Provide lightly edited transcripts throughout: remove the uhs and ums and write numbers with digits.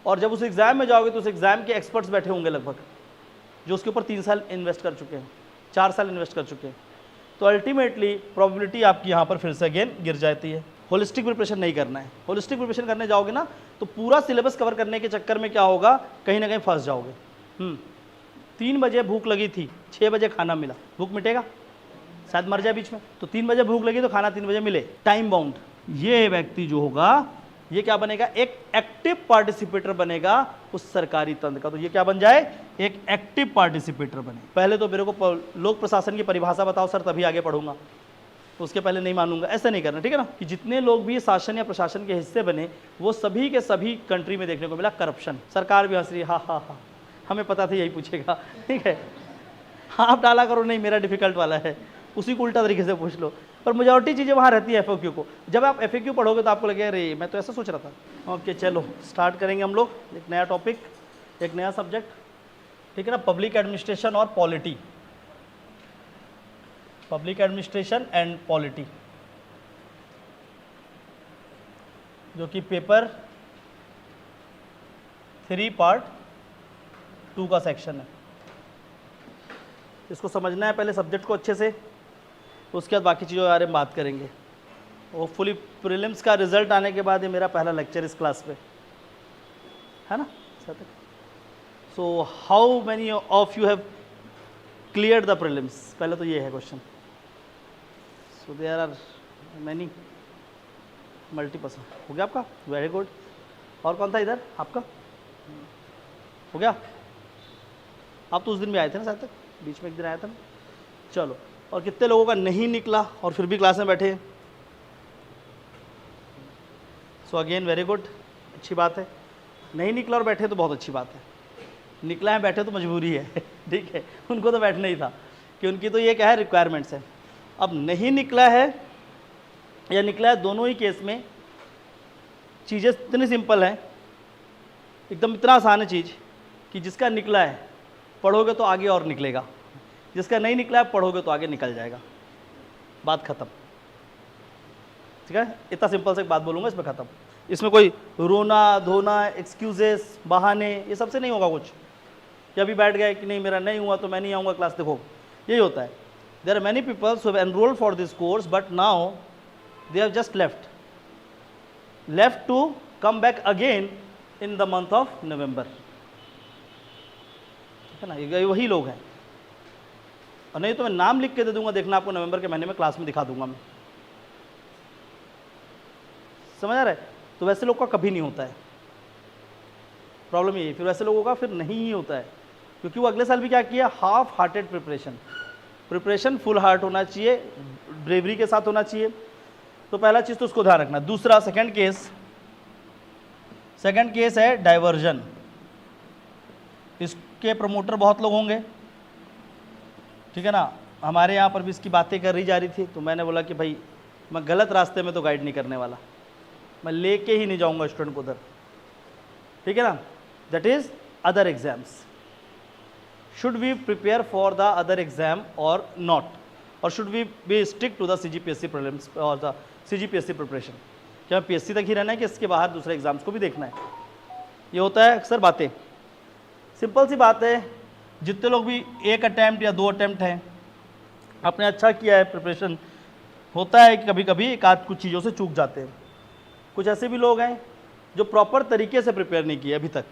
और जब उस एग्ज़ाम में जाओगे तो उस एग्ज़ाम के एक्सपर्ट्स बैठे होंगे लगभग, जो उसके ऊपर 3 साल इन्वेस्ट कर चुके हैं, 4 साल इन्वेस्ट कर चुके हैं। तो अल्टीमेटली प्रोबेबिलिटी आपकी यहाँ पर फिर से अगेन गिर जाती है। होलिस्टिक प्रिपरेशन नहीं करना है। होलिस्टिक प्रिपरेशन करने जाओगे ना तो पूरा सिलेबस कवर करने के चक्कर में क्या होगा, कहीं ना कहीं फंस जाओगे। 3 बजे भूख लगी थी, 6 बजे खाना मिला, भूख मिटेगा? शायद मर जाए बीच में। तो 3 बजे भूख लगी तो खाना 3 बजे मिले, टाइम बाउंड। ये व्यक्ति जो होगा ये क्या बनेगा, एक एक्टिव पार्टिसिपेटर बनेगा उस सरकारी तंत्र का। तो ये क्या बन जाए, एक एक्टिव पार्टिसिपेटर बने। पहले तो मेरे को लोक प्रशासन की परिभाषा बताओ सर, तभी आगे पढ़ूंगा, उसके पहले नहीं मानूंगा। ऐसा नहीं करना, ठीक है ना, कि जितने लोग भी शासन या प्रशासन के हिस्से बने वो सभी के सभी कंट्री में देखने को मिला करप्शन। सरकार भी हंस रही है, हाँ हाँ हाँ, हमें पता था यही पूछेगा, ठीक है, आप डाला करो, नहीं मेरा डिफिकल्ट वाला है, उसी को उल्टा तरीके से पूछ लो। पर मेजॉरिटी चीज़ें वहाँ रहती है एफएक्यू को। जब आप एफएक्यू पढ़ोगे तो आपको लगेगा अरे मैं तो ऐसा सोच रहा था। ओके चलो स्टार्ट करेंगे हम लोग एक नया टॉपिक, एक नया सब्जेक्ट, ठीक है ना, पब्लिक एडमिनिस्ट्रेशन और polity. Public administration and polity, जो कि पेपर 3 पार्ट 2 का सेक्शन है। इसको समझना है पहले सब्जेक्ट को अच्छे से, उसके बाद बाकी चीज़ों के बारे में बात करेंगे। होपफुली प्रीलिम्स का रिजल्ट आने के बाद ये मेरा पहला लेक्चर इस क्लास पे है ना। So how many of you have clear the prelims, पहले तो ये है क्वेश्चन। So there are many, multiple हो गया आपका, वेरी गुड। और कौन था इधर आपका, हो गया? आप तो उस दिन भी आए थे ना शायद तक, बीच में एक दिन आया था ना। चलो, और कितने लोगों का नहीं निकला और फिर भी क्लास में बैठे? सो अगेन वेरी गुड, अच्छी बात है। नहीं निकला और बैठे तो बहुत अच्छी बात है। निकला है बैठे तो मजबूरी है, ठीक है, उनको तो बैठना ही था कि उनकी तो ये क्या है, रिक्वायरमेंट्स है। अब नहीं निकला है या निकला है, दोनों ही केस में चीज़ें इतनी सिंपल हैं, एकदम इतना आसान है चीज़ कि जिसका निकला है पढ़ोगे तो आगे और निकलेगा, जिसका नहीं निकला है पढ़ोगे तो आगे निकल जाएगा, बात खत्म। ठीक है, इतना सिंपल से एक बात बोलूँगा, इसमें ख़त्म। इसमें कोई रोना धोना, एक्सक्यूजेस, बहाने, ये सबसे नहीं होगा कुछ कि अभी बैठ गए कि नहीं मेरा नहीं हुआ तो मैं नहीं आऊँगा क्लास। देखो यही होता है, there are many peoples who have enrolled for this course but now they have just left to come back again in the month of November, ठीक है ना, ये वही लोग हैं। और नहीं तो मैं नाम लिख के दे दूंगा, देखना आपको नवंबर के महीने में क्लास में दिखा दूंगा मैं, समझ आ रहा है? तो वैसे लोग का कभी नहीं होता है, प्रॉब्लम ये है। फिर वैसे लोगों का फिर नहीं ही होता है, क्योंकि वो अगले साल भी क्या किया, half hearted preparation full heart होना चाहिए, ब्रेवरी के साथ होना चाहिए। तो पहला चीज़ तो उसको ध्यान रखना। दूसरा सेकंड केस है डाइवर्जन। इसके प्रमोटर बहुत लोग होंगे, ठीक है ना। हमारे यहाँ पर भी इसकी बातें कर रही जा रही थी, तो मैंने बोला कि भाई मैं गलत रास्ते में तो गाइड नहीं करने वाला, मैं लेके ही नहीं जाऊँगा स्टूडेंट को उधर, ठीक है ना। That is other exams, should we prepare for the other exam or not, or should we be stick to the CGPSC prelims और द CGPSC प्रिपरेशन। क्या PSC तक ही रहना है कि इसके बाहर दूसरे एग्जाम्स को भी देखना है? ये होता है अक्सर बातें, सिंपल सी बात है। जितने लोग भी 1 अटैम्प्ट या 2 अटैम्प्ट हैं, आपने अच्छा किया है प्रिपरेशन, होता है कि कभी कभी एक आध कुछ चीज़ों से चूक जाते हैं। कुछ ऐसे भी लोग हैं जो प्रॉपर तरीके से प्रिपेयर नहीं किए अभी तक,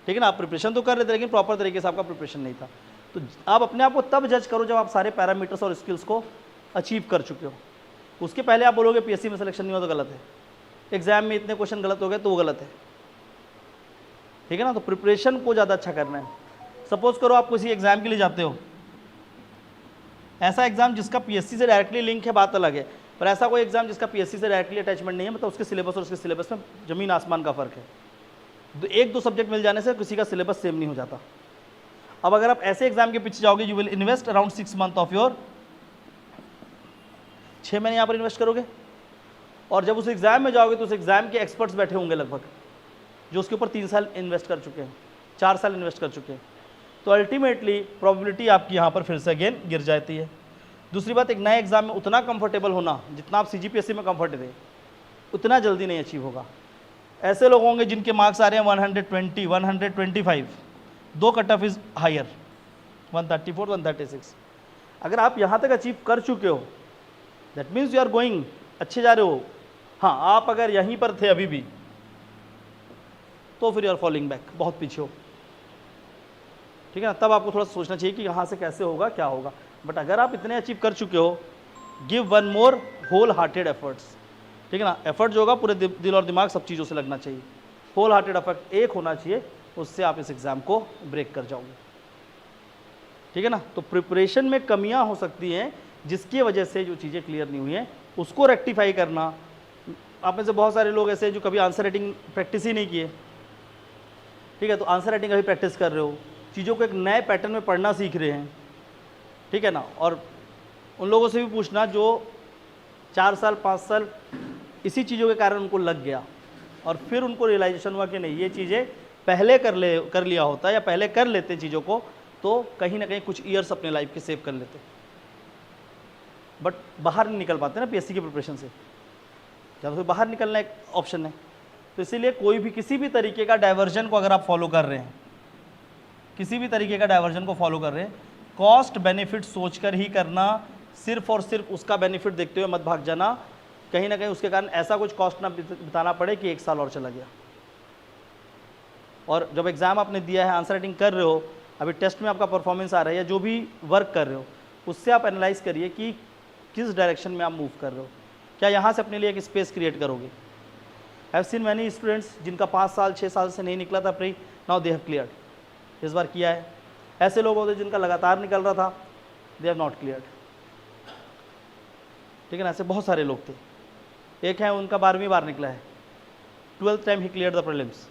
ठीक है ना। आप प्रिपरेशन तो कर रहे थे लेकिन प्रॉपर तरीके से आपका प्रिपरेशन नहीं था। तो आप अपने आप को तब जज करो जब आप सारे पैरामीटर्स और स्किल्स को अचीव कर चुके हो। उसके पहले आप बोलोगे PSC में सिलेक्शन नहीं हुआ तो गलत है, एग्जाम में इतने क्वेश्चन गलत हो गए तो वो गलत है, ठीक है ना। तो प्रिपरेशन को ज़्यादा अच्छा करना है। सपोज करो आप किसी एग्जाम के लिए जाते हो, ऐसा एग्जाम जिसका PSC से डायरेक्टली लिंक है बात अलग है, पर ऐसा कोई एग्जाम जिसका PSC से डायरेक्टली अटैचमेंट नहीं है, मतलब उसके सिलेबस और उसके सिलेबस में ज़मीन आसमान का फ़र्क है। 1-2 सब्जेक्ट मिल जाने से किसी का सिलेबस सेम नहीं हो जाता। अब अगर आप ऐसे एग्जाम के पीछे जाओगे, you will invest around 6 month of your, 6 महीने यहाँ पर इन्वेस्ट करोगे, और जब उस एग्ज़ाम में जाओगे तो उस एग्ज़ाम के एक्सपर्ट्स बैठे होंगे लगभग, जो उसके ऊपर 3 साल इन्वेस्ट कर चुके हैं, 4 साल इन्वेस्ट कर चुके हैं। तो अल्टीमेटली प्रोबेबिलिटी आपकी यहाँ पर फिर से अगेन गिर जाती है। दूसरी बात, एक नए एग्जाम में उतना कंफर्टेबल होना जितना आप CGPSC में कंफर्ट थे, उतना जल्दी नहीं अचीव होगा। ऐसे लोग होंगे जिनके मार्क्स आ रहे हैं 120, 125, दो कट ऑफ इज हायर 134, 136। अगर आप यहाँ तक अचीव कर चुके हो, that means you are going, अच्छे जा रहे हो। हाँ, आप अगर यहीं पर थे अभी भी तो फिर यू आर फॉलिंग बैक, बहुत पीछे हो, ठीक है ना। तब आपको थोड़ा सोचना चाहिए कि यहाँ से कैसे होगा, क्या होगा। बट अगर आप इतने अचीव कर चुके हो, give one more wholehearted efforts, ठीक है ना। एफर्ट जो होगा पूरे दिल और दिमाग सब चीज़ों से लगना चाहिए, होल हार्टेड एफर्ट एक होना चाहिए, उससे आप इस एग्ज़ाम को ब्रेक कर जाओगे, ठीक है ना। तो प्रिपरेशन में कमियां हो सकती हैं जिसकी वजह से जो चीज़ें क्लियर नहीं हुई हैं उसको रेक्टिफाई करना। आप में से बहुत सारे लोग ऐसे हैं जो कभी आंसर राइटिंग प्रैक्टिस ही नहीं किए, ठीक है, तो आंसर राइटिंग अभी प्रैक्टिस कर रहे हो, चीज़ों को एक नए पैटर्न में पढ़ना सीख रहे हैं, ठीक है ना। और उन लोगों से भी पूछना जो 4 साल 5 साल इसी चीज़ों के कारण उनको लग गया और फिर उनको रियलाइजेशन हुआ कि नहीं, ये चीज़ें पहले कर लिया होता या पहले कर लेते चीज़ों को तो कहीं ना कहीं कुछ ईयर्स अपने लाइफ के सेव कर लेते, बट बाहर नहीं निकल पाते ना पीएससी की प्रिपरेशन से, जब फिर बाहर निकलना एक ऑप्शन है। तो इसीलिए कोई भी किसी भी तरीके का डाइवर्जन को अगर आप फॉलो कर रहे हैं, किसी भी तरीके का डाइवर्जन को फॉलो कर रहे हैं, कॉस्ट बेनिफिट सोचकर ही करना, सिर्फ और सिर्फ उसका बेनिफिट देखते हुए मत भाग जाना, कहीं ना कहीं उसके कारण ऐसा कुछ कॉस्ट ना बिताना पड़े कि 1 साल और चला गया। और जब एग्ज़ाम आपने दिया है, आंसर राइटिंग कर रहे हो, अभी टेस्ट में आपका परफॉर्मेंस आ रहा है या जो भी वर्क कर रहे हो, उससे आप एनालाइज करिए कि किस डायरेक्शन में आप मूव कर रहे हो, क्या यहाँ से अपने लिए एक स्पेस क्रिएट करोगे। I have seen many students जिनका 5 साल 6 साल से नहीं निकला था pre, now they have cleared, इस बार किया है। ऐसे लोग होते जिनका लगातार निकल रहा था, दे हैव नॉट क्लियर्ड, ठीक है ना। ऐसे बहुत सारे लोग थे। एक है उनका 12वीं बार निकला है, 12th time he cleared the prelims,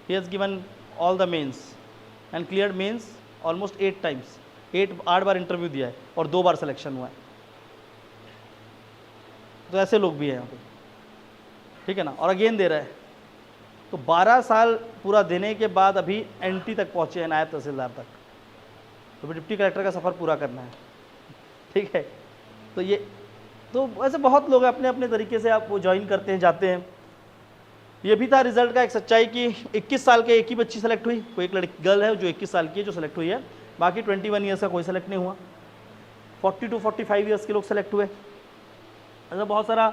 he has given all the mains and cleared mains almost 8 times, 8 बार इंटरव्यू दिया है और 2 बार सिलेक्शन हुआ है। तो ऐसे लोग भी हैं यहाँ पे, ठीक है ना। और अगेन दे रहा है, तो 12 साल पूरा देने के बाद अभी एंटी तक पहुँचे हैं, नायब तहसीलदार तक, तो फिर डिप्टी कलेक्टर का सफ़र पूरा करना है, ठीक है। तो ये तो ऐसे बहुत लोग अपने अपने तरीके से आप वो ज्वाइन करते हैं, जाते हैं। ये भी था रिजल्ट का एक सच्चाई कि 21 साल के एक ही बच्ची सेलेक्ट हुई, कोई एक लड़की गर्ल है जो 21 साल की है जो सेलेक्ट हुई है, बाकी 21 ईयर्स का कोई सेलेक्ट नहीं हुआ, 40 to 45 ईयर्स के लोग सेलेक्ट हुए। ऐसा बहुत सारा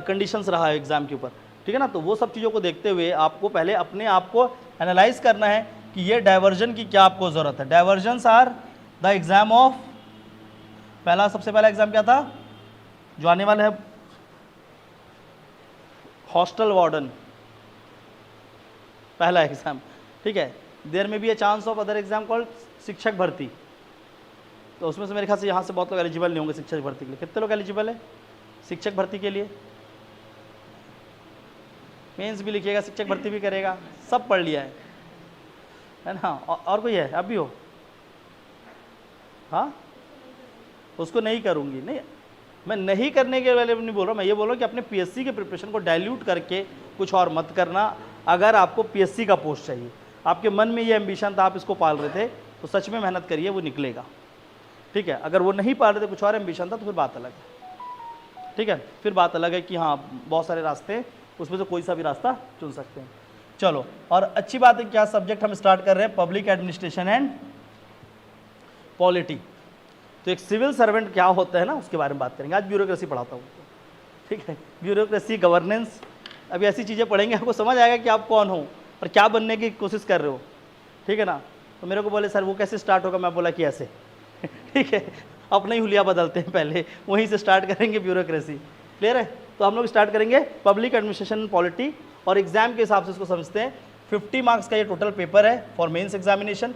कंडीशंस रहा है एग्ज़ाम के ऊपर, ठीक है ना। तो वो सब चीज़ों को देखते हुए आपको पहले अपने आप को एनालाइज करना है कि ये डाइवर्जन की क्या आपको ज़रूरत है। Divergence are the exam of, सबसे पहला एग्ज़ाम क्या था जो आने वाला है, हॉस्टल वार्डन, पहला एग्ज़ाम, ठीक है। देयर में भी a chance of other exam called शिक्षक भर्ती, तो उसमें से मेरे ख्याल से यहाँ से बहुत लोग एलिजिबल नहीं होंगे शिक्षक भर्ती के लिए। कितने लोग एलिजिबल है शिक्षक भर्ती के लिए? मेंस भी लिखिएगा, शिक्षक भर्ती भी करेगा, सब पढ़ लिया है ना। और कोई है? आप भी हो? हाँ, उसको नहीं करूँगी, नहीं, मैं नहीं करने के वाले नहीं बोल रहा, मैं ये बोल रहा हूँ कि अपने पीएससी के प्रिपरेशन को डाइल्यूट करके कुछ और मत करना। अगर आपको पीएससी का पोस्ट चाहिए, आपके मन में ये एम्बिशन था, आप इसको पाल रहे थे, तो सच में मेहनत करिए, वो निकलेगा, ठीक है। अगर वो नहीं पाल रहे थे, कुछ और एम्बिशन था, तो फिर बात अलग है, ठीक है। फिर बात अलग है कि हाँ बहुत सारे रास्ते, उसमें से कोई सा भी रास्ता चुन सकते हैं। चलो, और अच्छी बात है, क्या सब्जेक्ट हम स्टार्ट कर रहे हैं? Public administration and polity. तो एक सिविल सर्वेंट क्या होता है ना, उसके बारे में बात करेंगे। आज ब्यूरोक्रेसी पढ़ाता हूँ, ठीक है, ब्यूरोक्रेसी, गवर्नेंस, अभी ऐसी चीज़ें पढ़ेंगे, आपको समझ आएगा कि आप कौन हो और क्या बनने की कोशिश कर रहे हो, ठीक है ना। तो मेरे को बोले सर वो कैसे स्टार्ट होगा, मैं बोला कि ऐसे ठीक है, अपना ही हुलिया बदलते हैं, पहले वहीं से स्टार्ट करेंगे ब्यूरोक्रेसी, क्लियर है। तो हम लोग स्टार्ट करेंगे पब्लिक एडमिनिस्ट्रेशन पॉलिटी, और एग्जाम के हिसाब से इसको समझते हैं। 50 मार्क्स का ये टोटल पेपर है फॉर मेंस एग्जामिनेशन।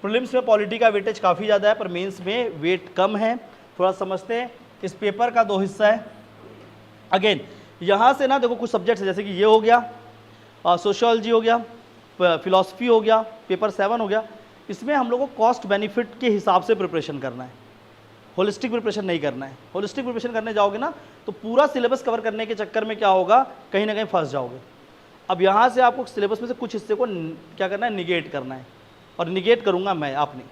प्रीलिम्स में पॉलिटी का वेटेज काफ़ी ज़्यादा है, पर मेंस में वेट कम है, थोड़ा समझते हैं। इस पेपर का 2 हिस्सा है। अगेन यहाँ से ना देखो, कुछ सब्जेक्ट्स है, जैसे कि ये हो गया, सोशियोलॉजी हो गया, फिलॉसफी हो गया, पेपर 7 हो गया। इसमें हम लोग को कॉस्ट बेनिफिट के हिसाब से प्रिपरेशन करना है, होलिस्टिक प्रिपरेशन नहीं करना है। होलिस्टिक प्रिपरेशन करने जाओगे ना, तो पूरा सिलेबस कवर करने के चक्कर में क्या होगा, कहीं ना कहीं फंस जाओगे। अब यहाँ से आपको सिलेबस में से कुछ हिस्से को क्या करना है, निगेट करना है, और निगेट करूँगा मैं, आपने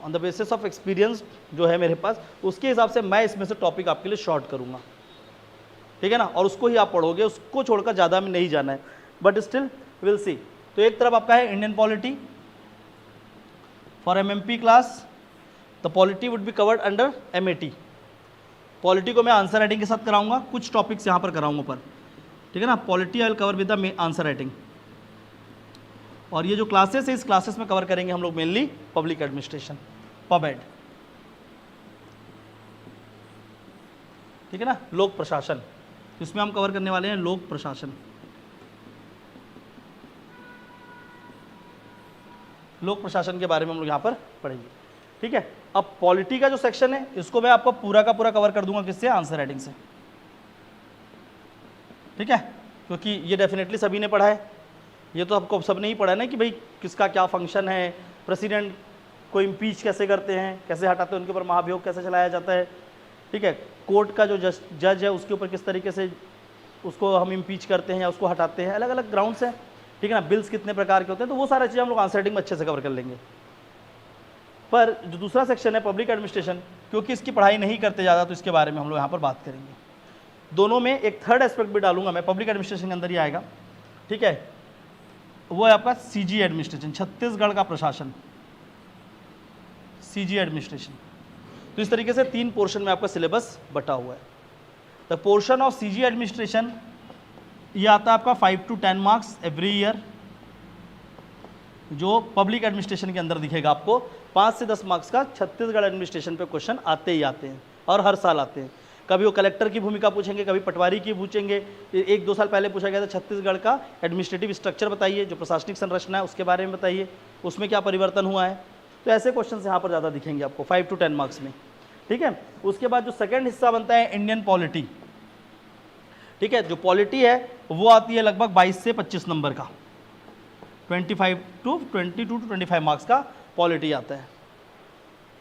on the basis of experience जो है मेरे पास, उसके हिसाब से मैं इसमें से टॉपिक आपके लिए शॉर्ट करूँगा, ठीक है ना, और उसको ही आप पढ़ोगे, उसको छोड़कर ज़्यादा में नहीं जाना है, बट स्टिल विल सी। तो एक तरफ आपका है Indian polity for MMP class, the polity would be covered under MAT. Polity को मैं आंसर राइटिंग के साथ कराऊंगा, कुछ टॉपिक्स यहाँ पर कराऊंगा पर, ठीक है ना। Polity I will cover with the answer writing. और ये जो क्लासेस है, इस क्लासेस में कवर करेंगे हम लोग मेनली पब्लिक एडमिनिस्ट्रेशन, पबएड, ठीक है ना, लोक प्रशासन। इसमें हम कवर करने वाले हैं लोक प्रशासन। लोक प्रशासन के बारे में हम लोग यहाँ पर पढ़ेंगे, ठीक है। अब पॉलिटी का जो सेक्शन है, इसको मैं आपको पूरा का पूरा कवर कर दूंगा, किससे, आंसर राइटिंग से, ठीक है, क्योंकि ये डेफिनेटली सभी ने पढ़ा है, ये तो आपको सब ने ही पढ़ा है ना कि भाई किसका क्या फंक्शन है, प्रेसिडेंट को इम्पीच कैसे करते हैं, कैसे हटाते हैं, उनके ऊपर महाभियोग कैसे चलाया जाता है, ठीक है। कोर्ट का जो जज है उसके ऊपर किस तरीके से उसको हम इम्पीच करते हैं या उसको हटाते हैं, अलग अलग ग्राउंड्स हैं, ठीक है ना। बिल्स कितने प्रकार के होते हैं, तो वो सारा चीज़ हम लोग आंसर राइटिंग में अच्छे से कवर कर लेंगे। पर जो दूसरा सेक्शन है पब्लिक एडमिनिस्ट्रेशन, क्योंकि इसकी पढ़ाई नहीं करते ज़्यादा, तो इसके बारे में हम लोग यहाँ पर बात करेंगे। दोनों में एक थर्ड एस्पेक्ट भी डालूंगा मैं, पब्लिक एडमिनिस्ट्रेशन के अंदर ही आएगा, ठीक है, वो है आपका सीजी एडमिनिस्ट्रेशन, छत्तीसगढ़ का प्रशासन, सीजी एडमिनिस्ट्रेशन। तो इस तरीके से 3 पोर्शन में आपका सिलेबस बटा हुआ है। The portion of CG administration, ये आता है आपका 5 to 10 मार्क्स एवरी ईयर, जो पब्लिक एडमिनिस्ट्रेशन के अंदर दिखेगा आपको। 5 से 10 मार्क्स का छत्तीसगढ़ एडमिनिस्ट्रेशन पे क्वेश्चन आते ही आते हैं, और हर साल आते हैं। कभी वो कलेक्टर की भूमिका पूछेंगे, कभी पटवारी की पूछेंगे। 1-2 साल पहले पूछा गया था छत्तीसगढ़ का एडमिनिस्ट्रेटिव स्ट्रक्चर बताइए, जो प्रशासनिक संरचना है उसके बारे में बताइए, उसमें क्या परिवर्तन हुआ है। तो ऐसे क्वेश्चन यहाँ पर ज़्यादा दिखेंगे आपको 5 to 10 मार्क्स में, ठीक है। उसके बाद जो सेकेंड हिस्सा बनता है इंडियन पॉलिटी, ठीक है, जो पॉलिटी है वो आती है लगभग 22 से 25 नंबर का, 22 to 25 मार्क्स का पॉलिटी आता है,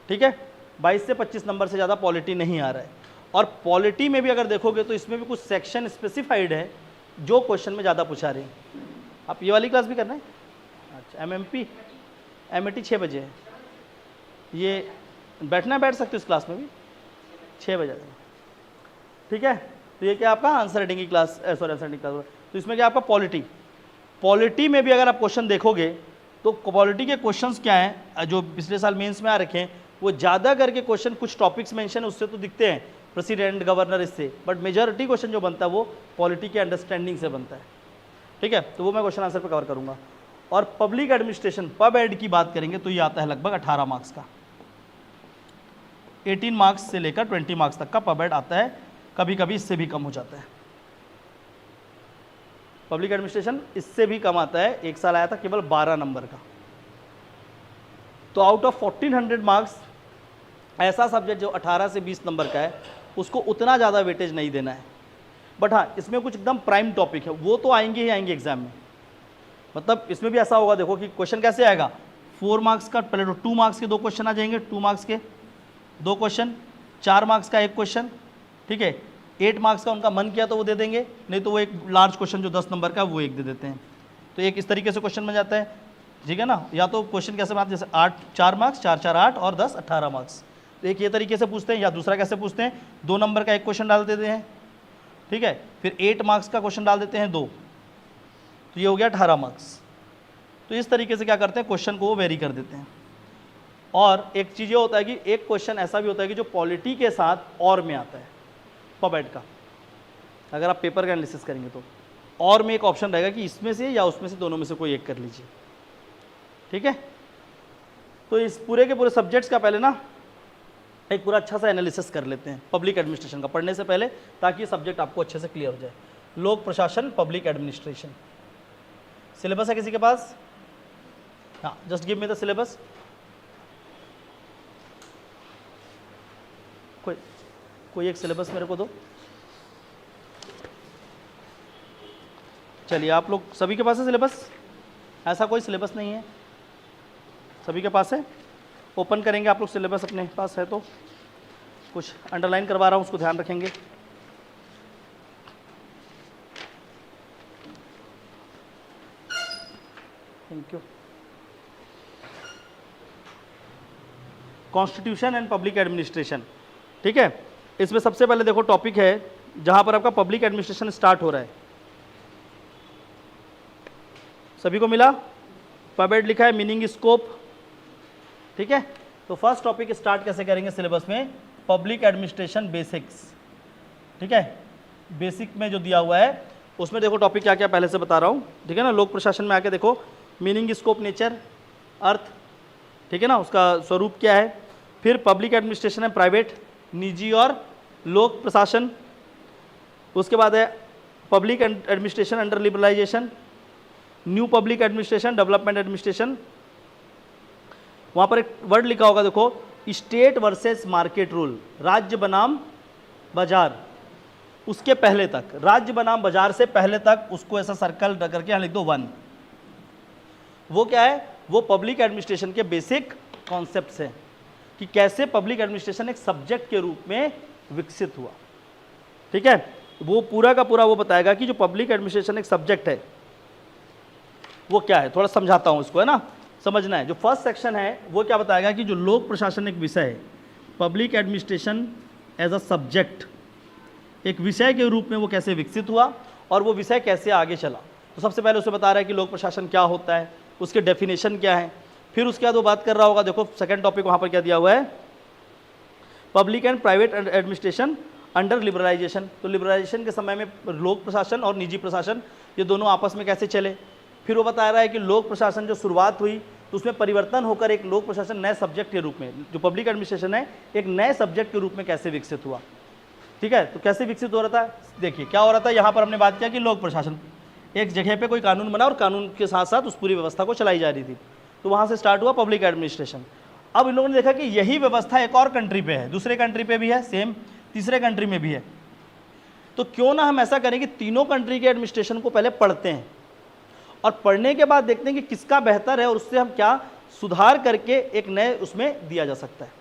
ठीक है। 22 से 25 नंबर से ज़्यादा पॉलिटी नहीं आ रहा है। और पॉलिटी में भी अगर देखोगे तो इसमें भी कुछ सेक्शन स्पेसिफाइड है जो क्वेश्चन में ज़्यादा पूछा रहे हैं। आप ये वाली क्लास भी करना है, अच्छा, एमएटी 6 बजे है, ये बैठना बैठ सकते हो इस क्लास में भी, 6 बजे, ठीक है। तो ये क्या आपका आंसर राइटिंग की class, sorry answer writing class. तो इसमें क्या आपका पॉलिटी में भी अगर आप क्वेश्चन देखोगे तो पॉलिटी के क्वेश्चंस क्या हैं जो पिछले साल मेंस में आ रखे हैं, वो ज़्यादा करके क्वेश्चन कुछ टॉपिक्स मेंशन उससे तो दिखते हैं, प्रेसिडेंट, गवर्नर, इससे, बट मेजॉरिटी क्वेश्चन जो बनता है वो पॉलिटी के अंडरस्टैंडिंग से बनता है, ठीक है। तो वो मैं क्वेश्चन आंसर पर कवर करूँगा। और पब्लिक एडमिनिस्ट्रेशन पबएड की बात करेंगे तो ये आता है लगभग 18 मार्क्स का, 18 मार्क्स से लेकर 20 मार्क्स तक का पबएड आता है, कभी कभी इससे भी कम हो जाता है। पब्लिक एडमिनिस्ट्रेशन इससे भी कम आता है, एक साल आया था केवल 12 नंबर का। तो आउट ऑफ 1400 मार्क्स ऐसा सब्जेक्ट जो 18 से 20 नंबर का है, उसको उतना ज़्यादा वेटेज नहीं देना है। बट हाँ, इसमें कुछ एकदम प्राइम टॉपिक है, वो तो आएंगे ही आएंगे एग्जाम में। मतलब इसमें भी ऐसा होगा, देखो कि क्वेश्चन कैसे आएगा, 4 मार्क्स का, पहले तो 2 मार्क्स के 2 क्वेश्चन आ जाएंगे, 2 मार्क्स के 2 क्वेश्चन, 4 मार्क्स का 1 क्वेश्चन, ठीक है। 8 मार्क्स का उनका मन किया तो वो दे देंगे, नहीं तो वो एक लार्ज क्वेश्चन जो 10 नंबर का वो एक दे देते हैं। तो एक इस तरीके से क्वेश्चन बन जाता है, ठीक है ना। या तो क्वेश्चन कैसे बनाते हैं, जैसे 4 मार्क्स, 4 4 8 और 10 18 मार्क्स। तो एक ये तरीके से पूछते हैं, या दूसरा कैसे पूछते हैं, 2 नंबर का 1 क्वेश्चन डाल देते हैं, ठीक है, फिर 8 मार्क्स का क्वेश्चन डाल देते हैं 2, तो ये हो गया 18 मार्क्स। तो इस तरीके से क्या करते हैं, क्वेश्चन को वो वेरी कर देते हैं। और एक चीज़ ये होता है कि एक क्वेश्चन ऐसा भी होता है कि जो पॉलिटी के साथ और में आता है, पबएड का, अगर आप पेपर का एनालिसिस करेंगे तो और में एक ऑप्शन रहेगा कि इसमें से या उसमें से, दोनों में से कोई एक कर लीजिए, ठीक है। तो इस पूरे के पूरे सब्जेक्ट्स का पहले ना एक पूरा अच्छा सा एनालिसिस कर लेते हैं पब्लिक एडमिनिस्ट्रेशन का पढ़ने से पहले, ताकि ये सब्जेक्ट आपको अच्छे से क्लियर हो जाए। लोक प्रशासन, पब्लिक एडमिनिस्ट्रेशन, सिलेबस है किसी के पास? हाँ, just give me the syllabus. कोई एक सिलेबस मेरे को दो। चलिए, आप लोग सभी के पास है सिलेबस? ऐसा कोई सिलेबस नहीं है, सभी के पास है? ओपन करेंगे आप लोग सिलेबस, अपने पास है तो। कुछ अंडरलाइन करवा रहा हूँ, उसको ध्यान रखेंगे। Thank you. Constitution and public administration, ठीक है। इसमें सबसे पहले देखो टॉपिक है जहां पर आपका पब्लिक एडमिनिस्ट्रेशन स्टार्ट हो रहा है। सभी को मिला? पबेड लिखा है, मीनिंग स्कोप, ठीक है। तो फर्स्ट टॉपिक स्टार्ट कैसे करेंगे सिलेबस में? पब्लिक एडमिनिस्ट्रेशन बेसिक्स, ठीक है। बेसिक में जो दिया हुआ है उसमें देखो टॉपिक क्या क्या पहले से बता रहा हूँ, ठीक है ना। लोक प्रशासन में आके देखो मीनिंग, स्कोप, नेचर, अर्थ, ठीक है ना, उसका स्वरूप क्या है। फिर पब्लिक एडमिनिस्ट्रेशन है प्राइवेट, निजी और लोक प्रशासन। उसके बाद है public administration under liberalisation, new public administration, development administration. वहाँ पर एक वर्ड लिखा होगा देखो, स्टेट वर्सेस मार्केट रूल, राज्य बनाम बाजार। उसके पहले तक, राज्य बनाम बाजार से पहले तक उसको ऐसा सर्कल करके यहाँ लिख दो 1। वो क्या है? वो पब्लिक एडमिनिस्ट्रेशन के बेसिक कॉन्सेप्ट्स हैं कि कैसे पब्लिक एडमिनिस्ट्रेशन एक सब्जेक्ट के रूप में विकसित हुआ, ठीक है। वो पूरा का पूरा वो बताएगा कि जो पब्लिक एडमिनिस्ट्रेशन एक सब्जेक्ट है वो क्या है। थोड़ा समझाता हूँ इसको, है ना, समझना है। जो फर्स्ट सेक्शन है वो क्या बताएगा कि जो लोक प्रशासन एक विषय है, public administration as a subject एक विषय के रूप में वो कैसे विकसित हुआ और वो विषय कैसे आगे चला। तो सबसे पहले उसे बता रहा है कि लोक प्रशासन क्या होता है, उसके डेफिनेशन क्या है। फिर उसके बाद वो बात कर रहा होगा, देखो सेकंड टॉपिक वहाँ पर क्या दिया हुआ है, public and private administration under liberalisation. तो लिबरलाइजेशन के समय में लोक प्रशासन और निजी प्रशासन ये दोनों आपस में कैसे चले। फिर वो बता रहा है कि लोक प्रशासन जो शुरुआत हुई तो उसमें परिवर्तन होकर एक लोक प्रशासन नए सब्जेक्ट के रूप में, जो पब्लिक एडमिनिस्ट्रेशन है एक नए सब्जेक्ट के रूप में कैसे विकसित हुआ, ठीक है। तो कैसे विकसित हो रहा था, देखिए क्या हो रहा था। यहाँ पर हमने बात किया कि लोक प्रशासन एक जगह पे कोई कानून बना और कानून के साथ साथ उस पूरी व्यवस्था को चलाई जा रही थी, तो वहाँ से स्टार्ट हुआ पब्लिक एडमिनिस्ट्रेशन। अब इन लोगों ने देखा कि यही व्यवस्था एक और कंट्री पे है, दूसरे कंट्री पे भी है, सेम तीसरे कंट्री में भी है, तो क्यों ना हम ऐसा करें कि तीनों कंट्री के एडमिनिस्ट्रेशन को पहले पढ़ते हैं और पढ़ने के बाद देखते हैं कि किसका बेहतर है और उससे हम क्या सुधार करके एक नए उसमें दिया जा सकता है।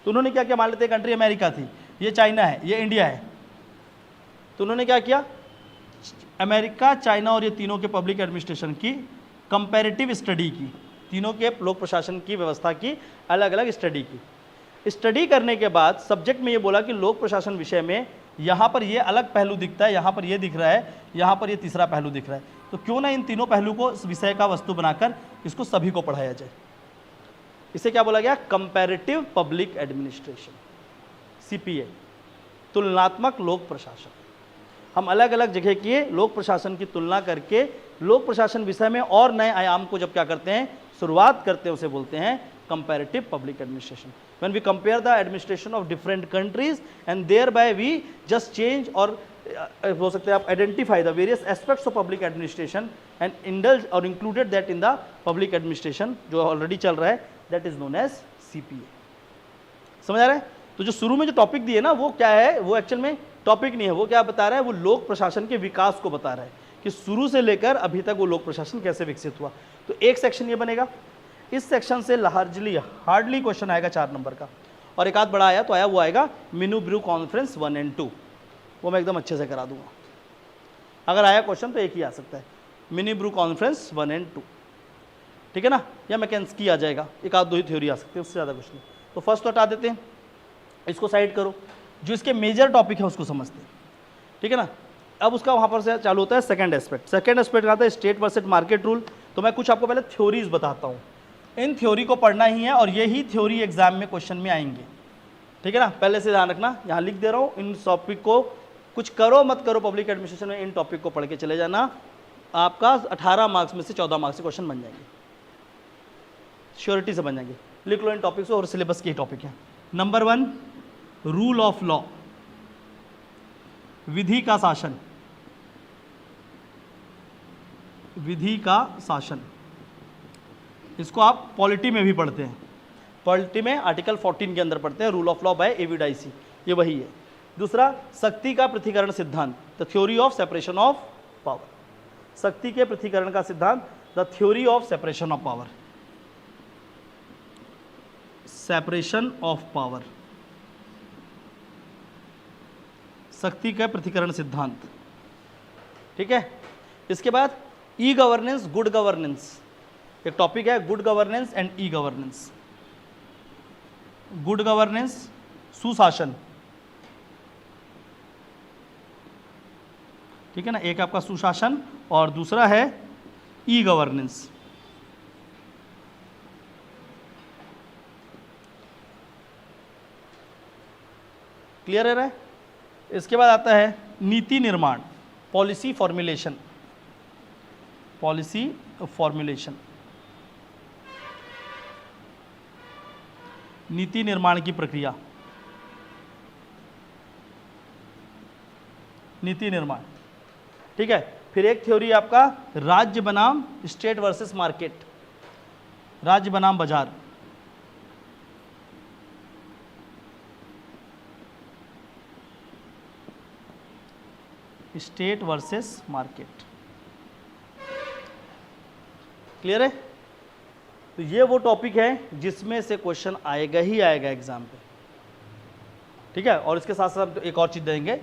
तो उन्होंने क्या किया, मान लेते हैं कंट्री अमेरिका थी, ये चाइना है, ये इंडिया है, तो उन्होंने क्या किया, अमेरिका, चाइना और ये तीनों के पब्लिक एडमिनिस्ट्रेशन की कंपैरेटिव स्टडी की, तीनों के लोक प्रशासन की व्यवस्था की अलग अलग स्टडी की। स्टडी करने के बाद सब्जेक्ट में ये बोला कि लोक प्रशासन विषय में यहाँ पर ये अलग पहलू दिखता है, यहाँ पर ये दिख रहा है, यहाँ पर ये तीसरा पहलू दिख रहा है, तो क्यों ना इन तीनों पहलू को इस विषय का वस्तु बनाकर इसको सभी को पढ़ाया जाए। इसे क्या बोला गया, कंपैरेटिव पब्लिक एडमिनिस्ट्रेशन, सीपीए, तुलनात्मक लोक प्रशासन। हम अलग अलग जगह के लोक प्रशासन की तुलना करके लोक प्रशासन विषय में और नए आयाम को जब क्या करते हैं, शुरुआत करते हैं, उसे बोलते हैं comparative public administration. When we compare the administration of different countries and thereby we just change और हो सकते हैं आप identify the various aspects of public administration and indulge or included that in the public administration जो already चल रहा है, that is known as CPA. समझ आ रहा है? तो जो शुरू में जो टॉपिक दिए ना वो क्या है, वो एक्चुअल में टॉपिक नहीं है, वो क्या बता रहा है, वो लोक प्रशासन के विकास को बता रहा है कि शुरू से लेकर अभी तक वो लोक प्रशासन कैसे विकसित हुआ। तो एक सेक्शन ये बनेगा, इस सेक्शन से हार्डली क्वेश्चन आएगा 4 नंबर का, और एक आध बड़ा आया तो आया, वो आएगा मिनू ब्रू कॉन्फ्रेंस 1 और 2, वो मैं एकदम अच्छे से करा दूंगा। अगर आया क्वेश्चन तो एक ही आ सकता है, मिनी ब्रू कॉन्फ्रेंस 1 और 2, ठीक है ना, या मैकेंस्की आ जाएगा, एक आध दो ही थ्योरी आ सकती है, उससे ज़्यादा कुछ नहीं। तो फर्स्ट तो हटा देते हैं, इसको साइड करो, जो इसके मेजर टॉपिक है उसको समझते हैं, ठीक है ना। अब उसका वहाँ पर से चालू होता है सेकंड एस्पेक्ट। सेकंड एस्पेक्ट आता है स्टेट वर्सेस मार्केट रूल। तो मैं कुछ आपको पहले थ्योरीज बताता हूँ, इन थ्योरी को पढ़ना ही है और यही थ्योरी एग्जाम में क्वेश्चन में आएंगे, ठीक है ना। पहले से ध्यान रखना, यहाँ लिख दे रहा हूँ, इन टॉपिक को कुछ करो मत करो पब्लिक एडमिनिस्ट्रेशन में इन टॉपिक को पढ़ के चले जाना, आपका 18 मार्क्स में से 14 मार्क्स से क्वेश्चन बन जाएंगे, श्योरिटी से बन जाएंगे। लिख लो इन टॉपिक्स और सिलेबस के टॉपिक हैं। नंबर 1, रूल ऑफ लॉ, विधि का शासन, विधि का शासन। इसको आप पॉलिटी में भी पढ़ते हैं, पॉलिटी में आर्टिकल 14 के अंदर पढ़ते हैं, rule of law by A V Dicey, ये वही है। दूसरा, शक्ति का पृथक्करण सिद्धांत, the theory of separation of power, शक्ति के पृथक्करण का सिद्धांत, the theory of separation of power, separation of power, शक्ति का पृथक्करण सिद्धांत, ठीक है। इसके बाद ई गवर्नेंस, गुड गवर्नेंस, एक टॉपिक है good governance and e governance. Good governance सुशासन, ठीक है ना, एक आपका सुशासन और दूसरा है ई गवर्नेंस। क्लियर है रहा है? इसके बाद आता है नीति निर्माण, पॉलिसी फॉर्मुलेशन। पॉलिसी फॉर्मुलेशन, नीति निर्माण की प्रक्रिया, नीति निर्माण। ठीक है, फिर एक थ्योरी आपका राज्य बनाम स्टेट वर्सेस मार्केट, राज्य बनाम बाजार। State versus market. क्लियर है? तो ये वो टॉपिक है जिसमें से क्वेश्चन आएगा ही आएगा एग्जाम पे। ठीक है, और इसके साथ साथ एक और चीज़ देंगे,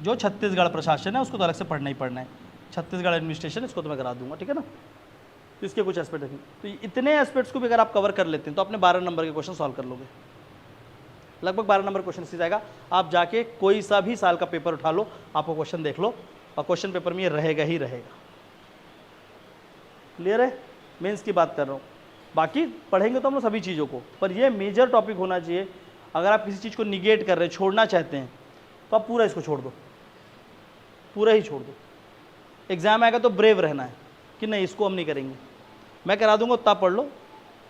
जो छत्तीसगढ़ प्रशासन है उसको तो अलग से पढ़ना ही पढ़ना है, छत्तीसगढ़ एडमिनिस्ट्रेशन इसको तो मैं करा दूंगा। ठीक है ना, तो इसके कुछ एस्पेक्ट रखेंगे। तो इतने एस्पेक्ट्स को भी अगर आप कवर कर लेते हैं तो अपने 12 नंबर के क्वेश्चन सॉल्व कर लोगे। लगभग 12 नंबर क्वेश्चन सीधा जाएगा। आप जाके कोई सा भी साल का पेपर उठा लो, आपको क्वेश्चन देख लो, और क्वेश्चन पेपर में ये रहेगा ही रहेगा। क्लियर है? मेंस की बात कर रहा हूँ, बाकी पढ़ेंगे तो हम लोग सभी चीज़ों को, पर ये मेजर टॉपिक होना चाहिए। अगर आप किसी चीज़ को निगेट कर रहे हैं, छोड़ना चाहते हैं, तो आप पूरा इसको छोड़ दो, पूरा ही छोड़ दो। एग्जाम आएगा तो ब्रेव रहना है कि नहीं इसको हम नहीं करेंगे, मैं करा दूंगा, उतना पढ़ लो,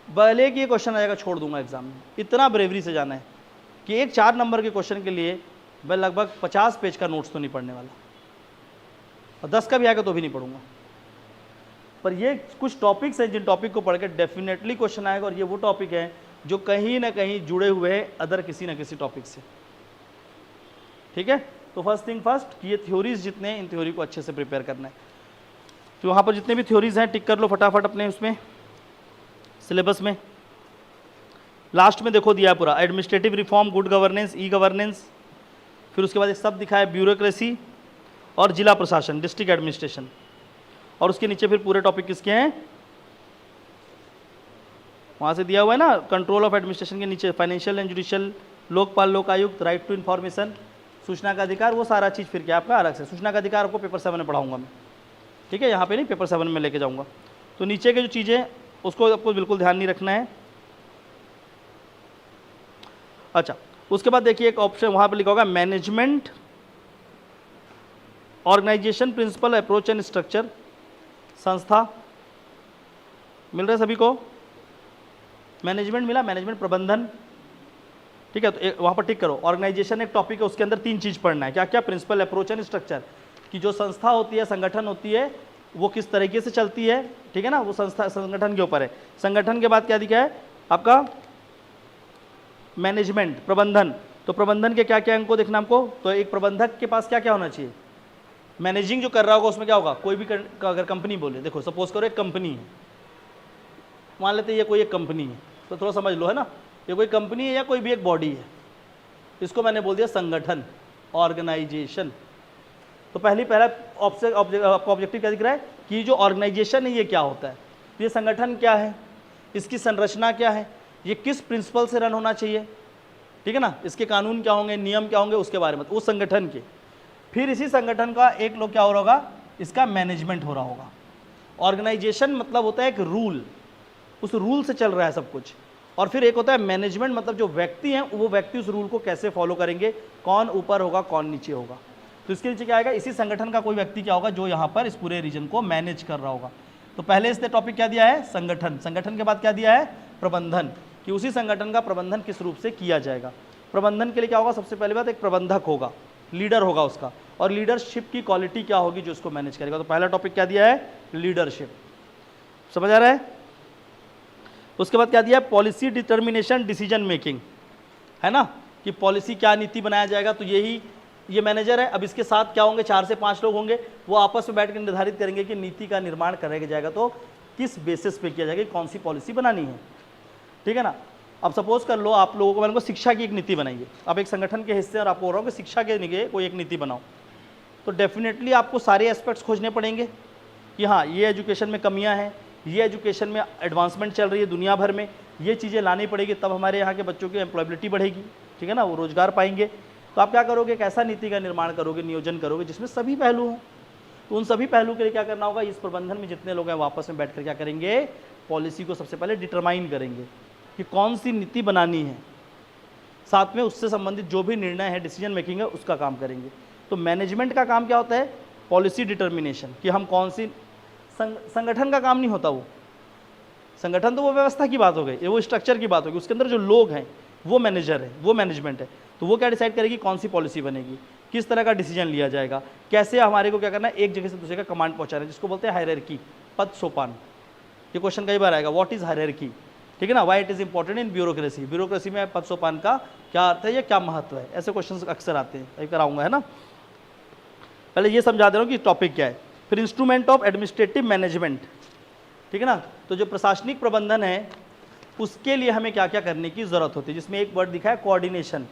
भले कि ये क्वेश्चन आएगा छोड़ दूंगा एग्जाम में। इतना ब्रेवरी से जाना है कि एक 4 नंबर के क्वेश्चन के लिए मैं लगभग 50 पेज का नोट्स तो नहीं पढ़ने वाला, और 10 का भी आएगा तो भी नहीं पढ़ूंगा। पर ये कुछ टॉपिक्स हैं जिन टॉपिक को पढ़ के डेफिनेटली क्वेश्चन आएगा, और ये वो टॉपिक है जो कहीं ना कहीं जुड़े हुए हैं अदर किसी न किसी टॉपिक से। ठीक है, तो फर्स्ट थिंग फर्स्ट कि ये थ्योरीज जितने हैं, इन थ्योरी को अच्छे से प्रिपेयर करना है। तो वहाँ पर जितने भी थ्योरीज हैं टिक कर लो फटाफट अपने उसमें सिलेबस में। लास्ट में देखो दिया पूरा administrative reform, good governance, e governance, फिर उसके बाद एक सब दिखा है ब्यूरोक्रेसी और जिला प्रशासन, डिस्ट्रिक्ट एडमिनिस्ट्रेशन, और उसके नीचे फिर पूरे टॉपिक किसके हैं वहाँ से दिया हुआ है ना, कंट्रोल ऑफ एडमिनिस्ट्रेशन के नीचे financial and judicial, Lokpal, Lokayukta, right to information, सूचना का अधिकार, वो सारा चीज़ फिर क्या आपका अलग से। सूचना का अधिकार आपको पेपर 7 में पढ़ाऊंगा मैं। ठीक है, यहाँ पे नहीं, पेपर 7 में लेके जाऊँगा। तो नीचे के जो चीज़ें उसको आपको बिल्कुल ध्यान नहीं रखना है। अच्छा, उसके बाद देखिए एक ऑप्शन वहाँ पर लिखा होगा management, organisation principle, approach and structure, संस्था मिल रहा है सभी को, मैनेजमेंट मिला, मैनेजमेंट प्रबंधन। ठीक है, तो वहाँ पर टिक करो। ऑर्गेनाइजेशन एक टॉपिक है, उसके अंदर 3 चीज़ पढ़ना है, क्या क्या, प्रिंसिपल, अप्रोच एंड स्ट्रक्चर, कि जो संस्था होती है, संगठन होती है, वो किस तरीके से चलती है। ठीक है ना, वो संस्था संगठन के ऊपर है। संगठन के बाद क्या दिखा है आपका मैनेजमेंट, प्रबंधन। तो प्रबंधन के क्या क्या अंक को देखना हमको, तो एक प्रबंधक के पास क्या क्या होना चाहिए, मैनेजिंग जो कर रहा होगा उसमें क्या होगा, कोई भी अगर कंपनी बोले, देखो सपोज करो एक कंपनी है, मान लेते हैं ये कोई एक कंपनी है, तो थोड़ा समझ लो है ना, ये कोई कंपनी है या कोई भी एक बॉडी है, इसको मैंने बोल दिया संगठन, ऑर्गेनाइजेशन। तो पहला आपको ऑब्जेक्टिव क्या दिख रहा है कि जो ऑर्गेनाइजेशन है ये क्या होता है, ये संगठन क्या है, इसकी संरचना क्या है, ये किस प्रिंसिपल से रन होना चाहिए। ठीक है ना, इसके कानून क्या होंगे, नियम क्या होंगे, उसके बारे में उस संगठन के। फिर इसी संगठन का एक लोग क्या हो रहा होगा, इसका मैनेजमेंट हो रहा होगा। ऑर्गेनाइजेशन मतलब होता है एक रूल, उस रूल से चल रहा है सब कुछ। और फिर एक होता है मैनेजमेंट, मतलब जो व्यक्ति हैं वो व्यक्ति उस रूल को कैसे फॉलो करेंगे, कौन ऊपर होगा कौन नीचे होगा। तो इसके नीचे क्या आएगा, इसी संगठन का कोई व्यक्ति क्या होगा जो यहाँ पर इस पूरे रीजन को मैनेज कर रहा होगा। तो पहले इसने टॉपिक क्या दिया है, संगठन। संगठन के बाद क्या दिया है, प्रबंधन, कि उसी संगठन का प्रबंधन किस रूप से किया जाएगा। प्रबंधन के लिए क्या होगा, सबसे पहले बात एक प्रबंधक होगा, लीडर होगा उसका, और लीडरशिप की क्वालिटी क्या होगी जो उसको मैनेज करेगा। तो पहला टॉपिक क्या दिया है, लीडरशिप। समझ आ रहा है? उसके बाद क्या दिया है, पॉलिसी डिटर्मिनेशन, डिसीजन मेकिंग, है ना, कि पॉलिसी क्या नीति बनाया जाएगा। तो यही ये मैनेजर है, अब इसके साथ क्या होंगे, 4 से 5 लोग होंगे, वो आपस में बैठ कर निर्धारित करेंगे कि नीति का निर्माण कराया जाएगा तो किस बेसिस पे किया जाएगा, कौन सी पॉलिसी बनानी है। ठीक है ना, अब सपोज कर लो आप लोगों को मैंने शिक्षा की एक नीति बनाइए, आप एक संगठन के हिस्से और आपको बोल रहा हूँ कि शिक्षा के लिए कोई एक नीति बनाओ, तो डेफिनेटली आपको सारे एस्पेक्ट्स खोजने पड़ेंगे कि हाँ ये एजुकेशन में कमियां हैं, ये एजुकेशन में एडवांसमेंट चल रही है दुनिया भर में, ये चीज़ें लानी पड़ेगी, तब हमारे यहाँ के बच्चों की एम्प्लॉयबिलिटी बढ़ेगी। ठीक है ना, वो रोजगार पाएंगे। तो आप क्या करोगे, एक ऐसा नीति का निर्माण करोगे, नियोजन करोगे जिसमें सभी पहलू हों। तो उन सभी पहलू के लिए क्या करना होगा, इस प्रबंधन में जितने लोग हैं वापस में बैठकर क्या करेंगे, पॉलिसी को सबसे पहले डिटरमाइन करेंगे कि कौन सी नीति बनानी है, साथ में उससे संबंधित जो भी निर्णय है, डिसीजन मेकिंग है, उसका काम करेंगे। तो मैनेजमेंट का काम क्या होता है, पॉलिसी डिटर्मिनेशन, कि हम कौन सी, संगठन का काम नहीं होता वो, संगठन तो वो व्यवस्था की बात हो गई, ये वो स्ट्रक्चर की बात होगी, उसके अंदर जो लोग हैं वो मैनेजर है, वो मैनेजमेंट है। तो वो क्या डिसाइड करेगी कौन सी पॉलिसी बनेगी, किस तरह का डिसीजन लिया जाएगा, कैसे हमारे को क्या करना है, एक जगह से दूसरे का कमांड पहुंचाना है, जिसको बोलते हैं हायरार्की, पद सोपान। ये क्वेश्चन कई बार आएगा, व्हाट इज हायरार्की, ठीक है ना, why it is important in bureaucracy, bureaucracy में पद सोपान का क्या अर्थ है या क्या महत्व है, ऐसे क्वेश्चन अक्सर आते हैं, कहीं कराऊंगा, है ना। पहले ये समझा दे रहा हूँ कि टॉपिक क्या है। फिर इंस्ट्रूमेंट ऑफ एडमिनिस्ट्रेटिव मैनेजमेंट, ठीक है ना, तो जो प्रशासनिक प्रबंधन है उसके लिए हमें क्या क्या करने की ज़रूरत होती है, जिसमें एक वर्ड दिखा है कोऑर्डिनेशन,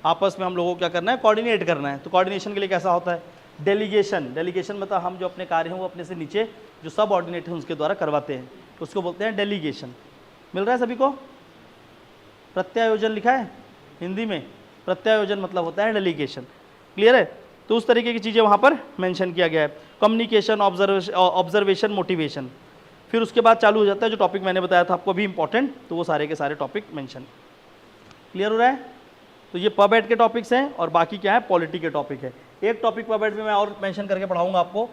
आपस में हम लोगों को क्या करना है, कोऑर्डिनेट करना है। तो कोऑर्डिनेशन के लिए कैसा होता है, डेलीगेशन, डेलीगेशन मतलब हम जो अपने कार्य हैं वो अपने से नीचे जो सब ऑर्डिनेट हैं उसके द्वारा करवाते हैं, उसको बोलते हैं डेलीगेशन। मिल रहा है सभी को, प्रत्यायोजन लिखा है हिंदी में, प्रत्यायोजन मतलब होता है डेलीगेशन, क्लियर है। तो उस तरीके की चीज़ें वहाँ पर मेंशन किया गया है। कम्युनिकेशन, ऑब्जर्वेशन, मोटिवेशन, फिर उसके बाद चालू हो जाता है जो टॉपिक मैंने बताया था आपको अभी इंपॉर्टेंट, तो वो सारे के सारे टॉपिक मेंशन, क्लियर हो रहा है। तो ये पब एड के टॉपिक्स हैं और बाकी क्या है, पॉलिटी के टॉपिक है। एक टॉपिक पब एड में मैं और मेंशन करके पढ़ाऊंगा आपको,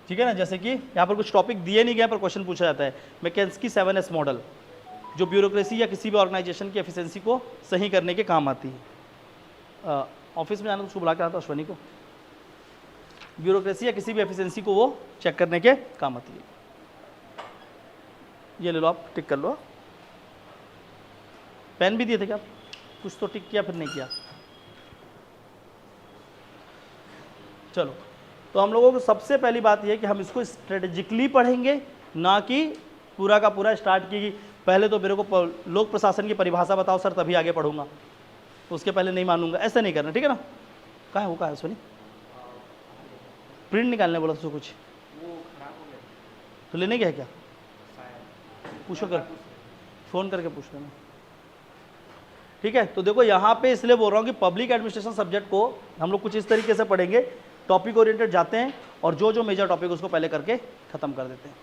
ठीक है ना, जैसे कि यहाँ पर कुछ टॉपिक दिए नहीं गए पर क्वेश्चन पूछा जाता है, मैकेंस्की 7S मॉडल, जो ब्यूरोक्रेसी या किसी भी ऑर्गेनाइजेशन की एफिशिएंसी को सही करने के काम आती है। ऑफिस में जाना तो उसको बुला के आता अश्वनी को, ब्यूरोक्रेसी या किसी भी एफिशिएंसी को वो चेक करने के काम आती है। ये ले लो, आप टिक कर लो। पेन भी दिए थे क्या, कुछ तो टिक किया फिर नहीं किया। चलो, तो हम लोगों को सबसे पहली बात यह है कि हम इसको स्ट्रेटेजिकली पढ़ेंगे, ना कि पूरा का पूरा स्टार्ट की पहले तो मेरे को लोक प्रशासन की परिभाषा बताओ सर तभी आगे पढ़ूंगा, उसके पहले नहीं मानूंगा, ऐसा नहीं करना, ठीक है ना। कहाँ है वो, कहाँ है सोनी, प्रिंट निकालने बोला तो कुछ तो लेने गया क्या, पूछो कर, फ़ोन करके पूछ लेना, ठीक है। तो देखो यहाँ पे इसलिए बोल रहा हूँ कि पब्लिक एडमिनिस्ट्रेशन सब्जेक्ट को हम लोग कुछ इस तरीके से पढ़ेंगे, टॉपिक ओरिएंटेड जाते हैं और जो जो मेजर टॉपिक उसको पहले करके ख़त्म कर देते हैं।